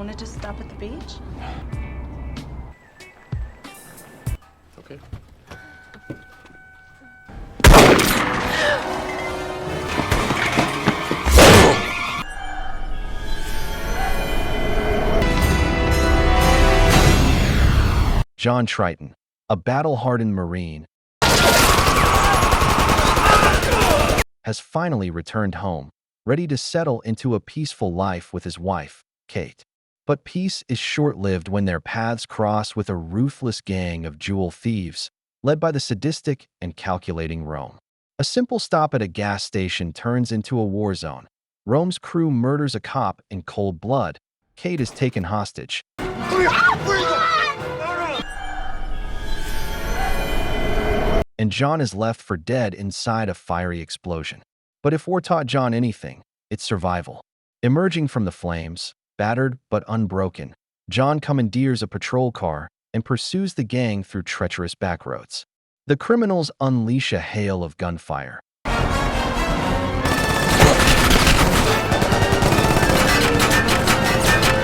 want to just stop at the beach? Okay. John Triton, a battle-hardened Marine, has finally returned home, ready to settle into a peaceful life with his wife, Kate. But peace is short-lived when their paths cross with a ruthless gang of jewel thieves, led by the sadistic and calculating Rome. A simple stop at a gas station turns into a war zone. Rome's crew murders a cop in cold blood. Kate is taken hostage. And John is left for dead inside a fiery explosion. But if war taught John anything, it's survival. Emerging from the flames, battered but unbroken, John commandeers a patrol car and pursues the gang through treacherous backroads. The criminals unleash a hail of gunfire,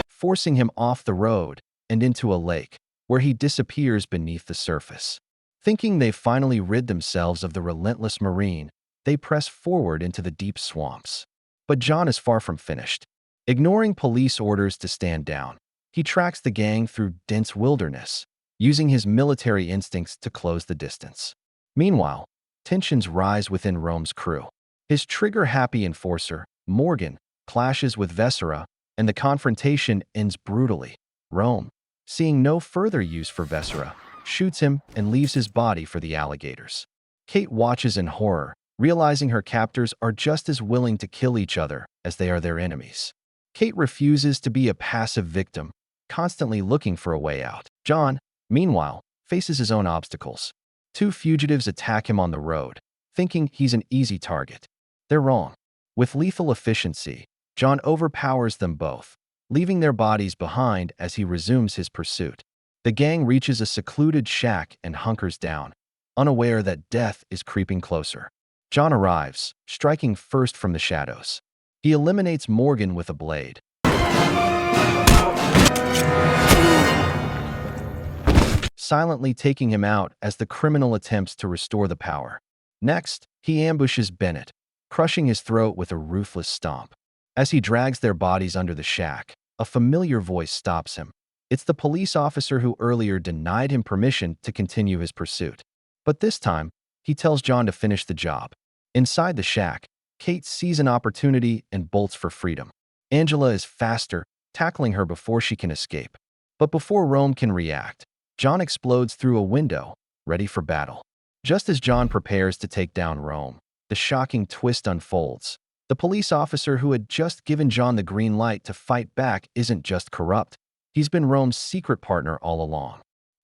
forcing him off the road and into a lake, where he disappears beneath the surface. Thinking they've finally rid themselves of the relentless Marine, they press forward into the deep swamps. But John is far from finished. Ignoring police orders to stand down, he tracks the gang through dense wilderness, using his military instincts to close the distance. Meanwhile, tensions rise within Rome's crew. His trigger-happy enforcer, Morgan, clashes with Vesera, and the confrontation ends brutally. Rome, seeing no further use for Vesera, shoots him and leaves his body for the alligators. Kate watches in horror, realizing her captors are just as willing to kill each other as they are their enemies. Kate refuses to be a passive victim, constantly looking for a way out. John, meanwhile, faces his own obstacles. Two fugitives attack him on the road, thinking he's an easy target. They're wrong. With lethal efficiency, John overpowers them both, leaving their bodies behind as he resumes his pursuit. The gang reaches a secluded shack and hunkers down, unaware that death is creeping closer. John arrives, striking first from the shadows. He eliminates Morgan with a blade, silently taking him out as the criminal attempts to restore the power. Next, he ambushes Bennett, crushing his throat with a ruthless stomp. As he drags their bodies under the shack, a familiar voice stops him. It's the police officer who earlier denied him permission to continue his pursuit. But this time, he tells John to finish the job. Inside the shack, Kate sees an opportunity and bolts for freedom. Angela is faster, tackling her before she can escape. But before Rome can react, John explodes through a window, ready for battle. Just as John prepares to take down Rome, the shocking twist unfolds. The police officer who had just given John the green light to fight back isn't just corrupt. He's been Rome's secret partner all along.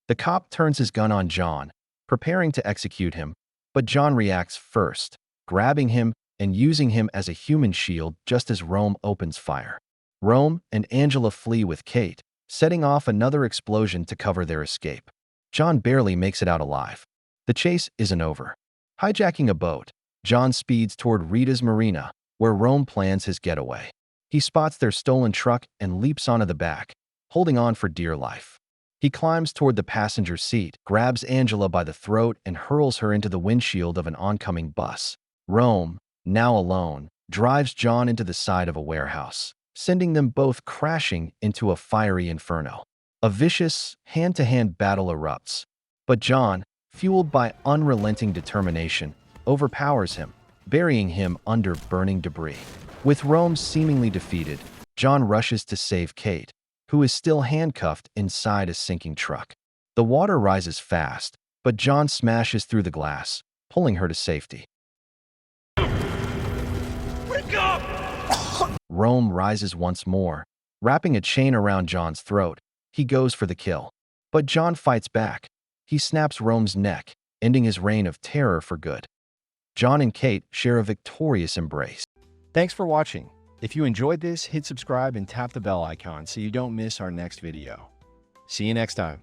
The cop turns his gun on John, preparing to execute him, but John reacts first, grabbing him and using him as a human shield just as Rome opens fire. Rome and Angela flee with Kate, setting off another explosion to cover their escape. John barely makes it out alive. The chase isn't over. Hijacking a boat, John speeds toward Rita's marina, where Rome plans his getaway. He spots their stolen truck and leaps onto the back, holding on for dear life. He climbs toward the passenger seat, grabs Angela by the throat, and hurls her into the windshield of an oncoming bus. Rome, now alone, drives John into the side of a warehouse, sending them both crashing into a fiery inferno. A vicious, hand-to-hand battle erupts, but John, fueled by unrelenting determination, overpowers him, burying him under burning debris. With Rome seemingly defeated, John rushes to save Kate, who is still handcuffed inside a sinking truck. The water rises fast, but John smashes through the glass, pulling her to safety. Wake up! Rome rises once more, wrapping a chain around John's throat. He goes for the kill, but John fights back. He snaps Rome's neck, ending his reign of terror for good. John and Kate share a victorious embrace. Thanks for watching. If you enjoyed this, hit subscribe and tap the bell icon so you don't miss our next video. See you next time.